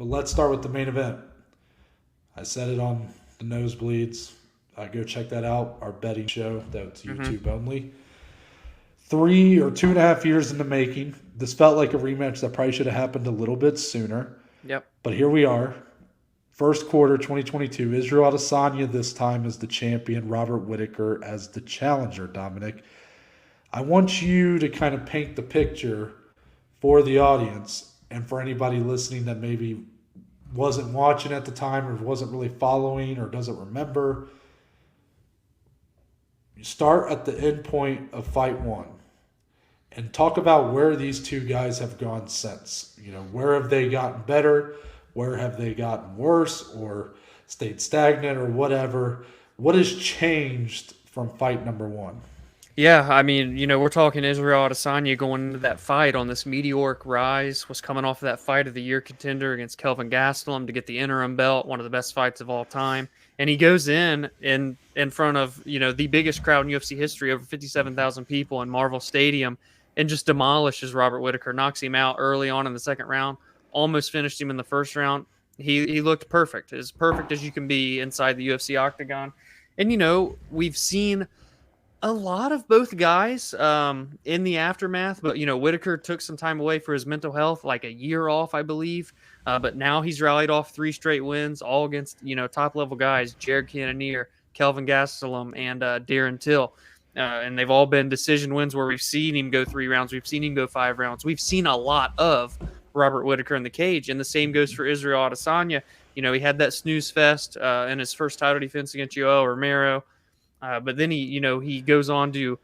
let's start with the main event. I said it on the nosebleeds. Go check that out. Our betting show. That's Mm-hmm. YouTube only. 3 or 2.5 years in the making. This felt like a rematch that probably should have happened a little bit sooner. Yep. But here we are. First quarter 2022. Israel Adesanya this time as the champion. Robert Whittaker as the challenger, Dominic. I want you to kind of paint the picture for the audience and for anybody listening that maybe wasn't watching at the time or wasn't really following or doesn't remember. You start at the end point of fight one and talk about where these two guys have gone since. Where have they gotten better? Where have they gotten worse or stayed stagnant or whatever? What has changed from fight number one? Yeah, I mean, we're talking Israel Adesanya going into that fight on this meteoric rise, was coming off of that fight of the year contender against Kelvin Gastelum to get the interim belt, one of the best fights of all time. And he goes in front of, the biggest crowd in UFC history, over 57,000 people in Marvel Stadium, and just demolishes Robert Whittaker, knocks him out early on in the second round, almost finished him in the first round. He looked perfect, as perfect as you can be inside the UFC octagon. And, we've seen a lot of both guys in the aftermath, but Whittaker took some time away for his mental health, like a year off, I believe. But now he's rallied off 3 straight wins, all against top level guys: Jared Cannonier, Kelvin Gastelum, and Darren Till. And they've all been decision wins where we've seen him go 3 rounds, we've seen him go 5 rounds. We've seen a lot of Robert Whittaker in the cage, and the same goes for Israel Adesanya. He had that snooze fest in his first title defense against Yoel Romero. But then he goes on to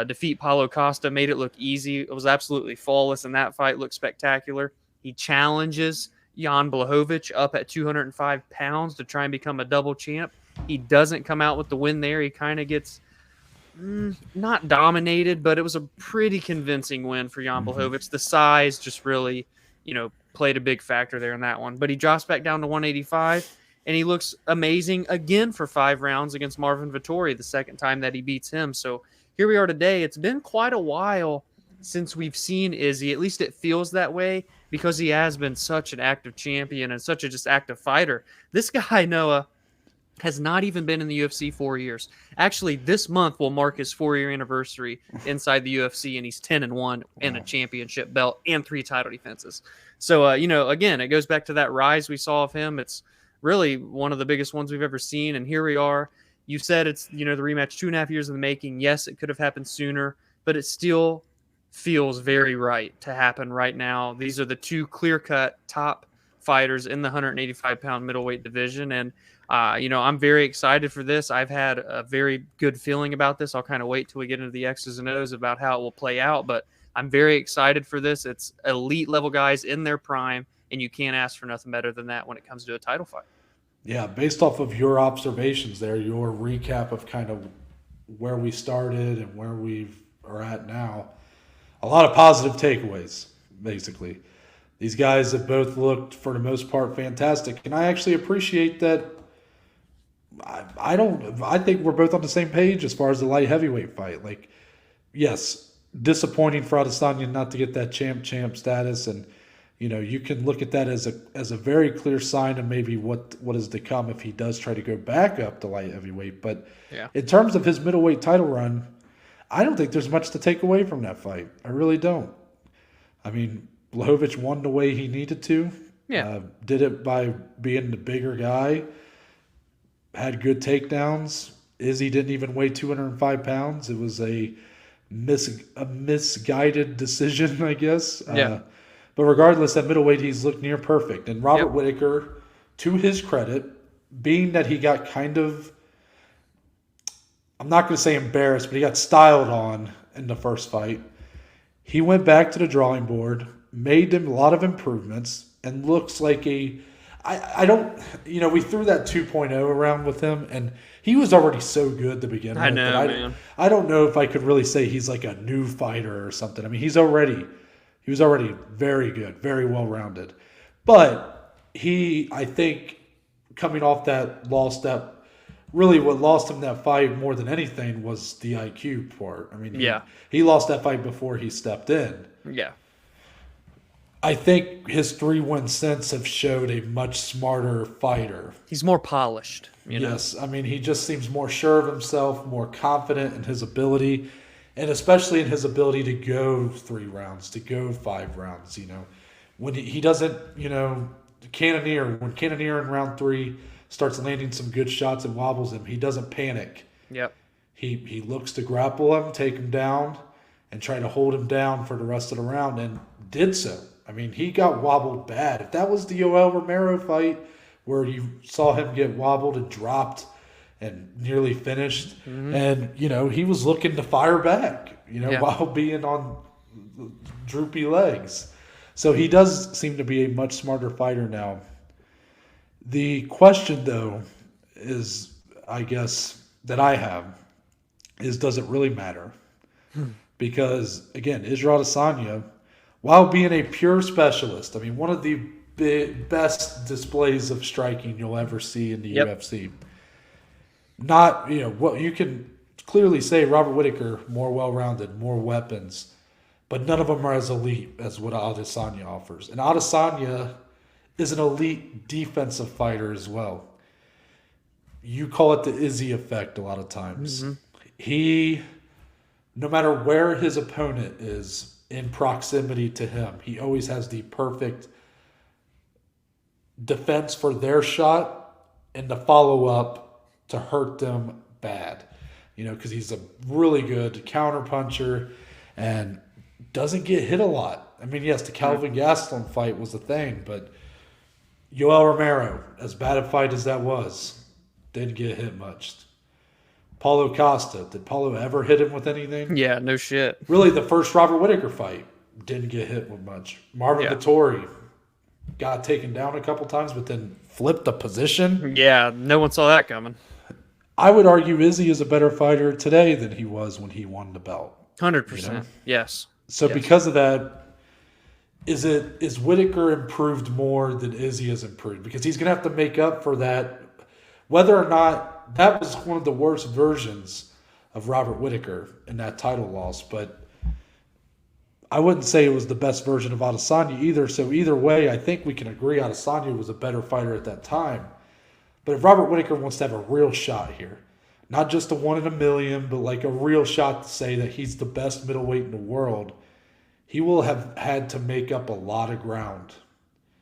defeat Paulo Costa, made it look easy. It was absolutely flawless in that fight, looked spectacular. He challenges Jan Blachowicz up at 205 pounds to try and become a double champ. He doesn't come out with the win there. He kind of gets not dominated, but it was a pretty convincing win for Jan Blachowicz. The size just really, played a big factor there in that one. But he drops back down to 185. And he looks amazing again for 5 rounds against Marvin Vettori, the second time that he beats him. So here we are today. It's been quite a while since we've seen Izzy. At least it feels that way because he has been such an active champion and such a just active fighter. This guy, Noah, has not even been in the UFC 4 years. Actually, this month will mark his 4-year anniversary inside the UFC, and he's 10-1 in a championship belt and 3 title defenses. So, again, it goes back to that rise we saw of him. It's really one of the biggest ones we've ever seen. And here we are. You said it's, the rematch 2.5 years in the making. Yes, it could have happened sooner, but it still feels very right to happen right now. These are the 2 clear-cut top fighters in the 185-pound middleweight division. And, I'm very excited for this. I've had a very good feeling about this. I'll kind of wait till we get into the X's and O's about how it will play out. But I'm very excited for this. It's elite level guys in their prime. And you can't ask for nothing better than that when it comes to a title fight. Yeah, based off of your observations there, your recap of kind of where we started and where we are at now, a lot of positive takeaways, basically. These guys have both looked, for the most part, fantastic. And I actually appreciate that. I think we're both on the same page as far as the light heavyweight fight. Like, yes, disappointing for Adesanya not to get that champ status, and you can look at that as a very clear sign of maybe what is to come if he does try to go back up to light heavyweight. But Yeah. in terms of his middleweight title run, I don't think there's much to take away from that fight. I really don't. I mean, Blachowicz won the way he needed to. Yeah. Did it by being the bigger guy. Had good takedowns. Izzy didn't even weigh 205 pounds. It was a misguided decision, I guess. Yeah. But regardless, at middleweight, he's looked near perfect. And Robert Yep. Whittaker, to his credit, being that he got kind of, I'm not going to say embarrassed, but he got styled on in the first fight. He went back to the drawing board, made a lot of improvements, and looks like I don't, we threw that 2.0 around with him, and he was already so good to begin with. I know, man. I don't know if I could really say he's like a new fighter or something. I mean, he was already very good, very well-rounded. But I think, coming off that loss, that really what lost him that fight more than anything was the IQ part. I mean, he lost that fight before he stepped in. Yeah. I think his 3 wins since have showed a much smarter fighter. He's more polished, you know. Yes, I mean, he just seems more sure of himself, more confident in his ability, and especially in his ability to go 3 rounds, to go 5 rounds. When he doesn't, when Cannoneer in round 3 starts landing some good shots and wobbles him, he doesn't panic. Yep. He looks to grapple him, take him down, and try to hold him down for the rest of the round, and did so. I mean, he got wobbled bad. If that was the Yoel Romero fight where you saw him get wobbled and dropped and nearly finished, and he was looking to fire back, Yeah. while being on droopy legs. So he does seem to be a much smarter fighter now. The question, though, is, I guess, that I have is, does it really matter? Because, again, Israel Adesanya, while being a pure specialist, I mean, one of the best displays of striking you'll ever see in the UFC. Not, what you can clearly say, Robert Whittaker, more well-rounded, more weapons, but none of them are as elite as what Adesanya offers. And Adesanya is an elite defensive fighter as well. You call it the Izzy effect a lot of times. He, no matter where his opponent is in proximity to him, he always has the perfect defense for their shot and the follow-up to hurt them bad. Because he's a really good counterpuncher and doesn't get hit a lot. I mean, yes, the Calvin Gastelum fight was a thing, but Yoel Romero, as bad a fight as that was, didn't get hit much. Paulo Costa, did Paulo ever hit him with anything? Yeah, no shit. Really, the first Robert Whittaker fight didn't get hit with much. Marvin Vettori got taken down a couple times, but then flipped the position. Yeah, no one saw that coming. I would argue Izzy is a better fighter today than he was when he won the belt. 100%. Yes. So because of that, is Whittaker improved more than Izzy has improved? Because he's going to have to make up for that, whether or not that was one of the worst versions of Robert Whittaker in that title loss. But I wouldn't say it was the best version of Adesanya either. So either way, I think we can agree Adesanya was a better fighter at that time. But if Robert Whittaker wants to have a real shot here, not just a 1 in a million, but like a real shot to say that he's the best middleweight in the world, he will have had to make up a lot of ground.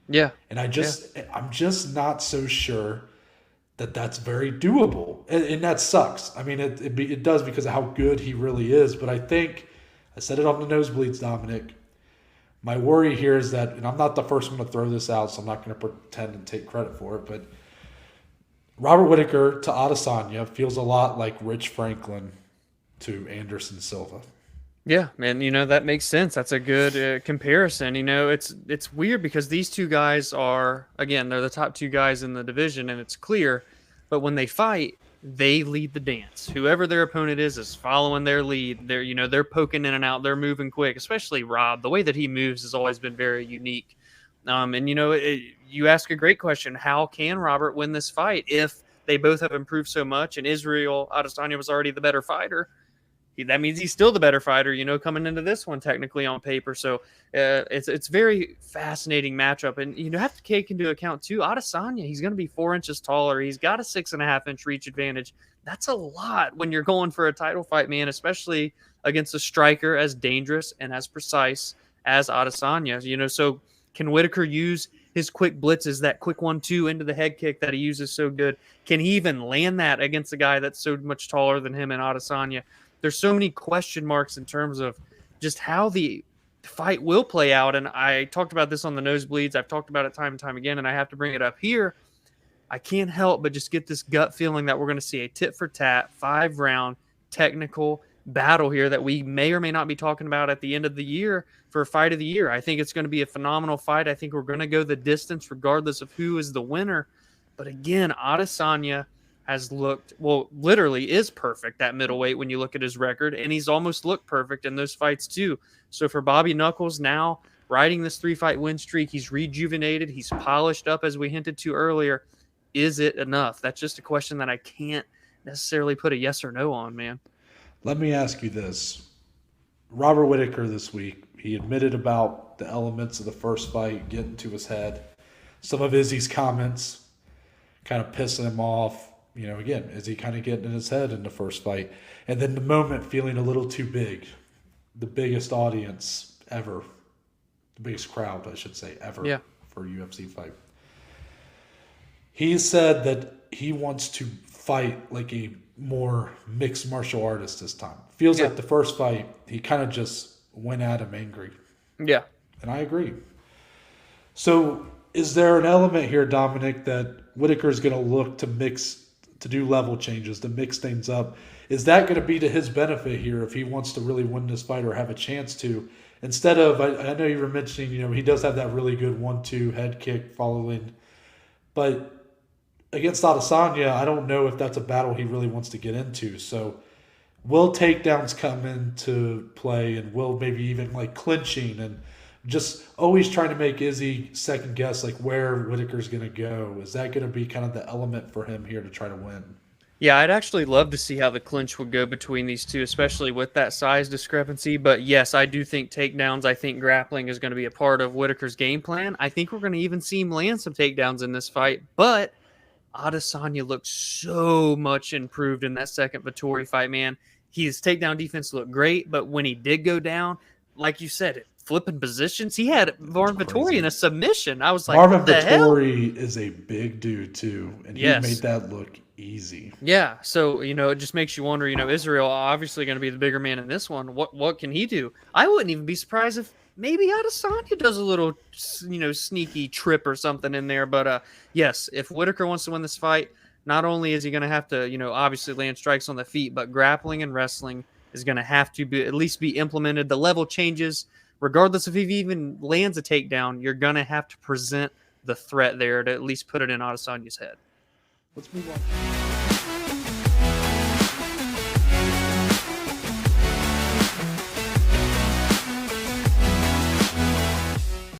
Yeah. And I'm just not so sure that that's very doable. And that sucks. I mean, it does because of how good he really is. But I think, I said it on the Nosebleeds, Dominic, my worry here is that, and I'm not the first one to throw this out, so I'm not going to pretend and take credit for it, but Robert Whittaker to Adesanya feels a lot like Rich Franklin to Anderson Silva. Yeah, man, that makes sense. That's a good comparison. It's weird because these two guys are, again, they're the top 2 guys in the division, and it's clear. But when they fight, they lead the dance. Whoever their opponent is following their lead. They're poking in and out. They're moving quick, especially Rob. The way that he moves has always been very unique. You ask a great question. How can Robert win this fight if they both have improved so much and Israel Adesanya was already the better fighter? That means he's still the better fighter, coming into this one technically on paper. So it's very fascinating matchup. And you have to take into account, too, Adesanya, he's going to be 4 inches taller. He's got a 6.5-inch reach advantage. That's a lot when you're going for a title fight, man, especially against a striker as dangerous and as precise as Adesanya. So can Whittaker use his quick blitzes, that quick 1-2 into the head kick that he uses so good? Can he even land that against a guy that's so much taller than him and Adesanya? There's so many question marks in terms of just how the fight will play out. And I talked about this on the Nosebleeds. I've talked about it time and time again, and I have to bring it up here. I can't help but just get this gut feeling that we're going to see a tit-for-tat, 5-round technical battle here that we may or may not be talking about at the end of the year for a fight of the year. I think it's going to be a phenomenal fight. I think we're going to go the distance regardless of who is the winner. But again, Adesanya has looked, literally is perfect at middleweight when you look at his record, and he's almost looked perfect in those fights too. So for Bobby Knuckles now, riding this 3-fight win streak, he's rejuvenated, he's polished up as we hinted to earlier. Is it enough? That's just a question that I can't necessarily put a yes or no on, man. Let me ask you this. Robert Whittaker this week, He admitted about the elements of the first fight getting to his head. Some of Izzy's comments kind of pissing him off. You know, again, Izzy kind of getting in his head in the first fight. And then the moment feeling a little too big. The biggest audience ever. The biggest crowd, I should say, ever for a UFC fight. He said that he wants to fight like a more mixed martial artist this time. Feels like the first fight, he kind of just went at him angry. Yeah. And I agree. So is there an element here, Dominic, that Whittaker is going to look to do level changes, to mix things up? Is that going to be to his benefit here if he wants to really win this fight or have a chance to? Instead of, I know you were mentioning, you know, he does have that really good 1-2 head kick following. But against Adesanya, I don't know if that's a battle he really wants to get into. So will takedowns come into play, and will maybe even like clinching and just always trying to make Izzy second guess like where Whittaker's going to go? Is that going to be kind of the element for him here to try to win? Yeah, I'd actually love to see how the clinch would go between these two, especially with that size discrepancy. But yes, I do think takedowns, I think grappling is going to be a part of Whittaker's game plan. I think we're going to even see him land some takedowns in this fight. But Adesanya looked so much improved in that second Vettori fight, man. His takedown defense looked great, but when he did go down, like you said, flipping positions, he had Marvin Vettori in a submission. I was like, Marvin what the hell? Vettori is a big dude too, and he made that look easy. Yeah, so you know, it just makes you wonder. You know, Israel obviously going to be the bigger man in this one. What can he do? I wouldn't even be surprised if maybe Adesanya does a little, you know, sneaky trip or something in there. But yes, if Whittaker wants to win this fight, not only is he going to have to, you know, obviously land strikes on the feet, but grappling and wrestling is going to have to be at least be implemented. The level changes, regardless if he even lands a takedown, you're going to have to present the threat there to at least put it in Adesanya's head. Let's move on.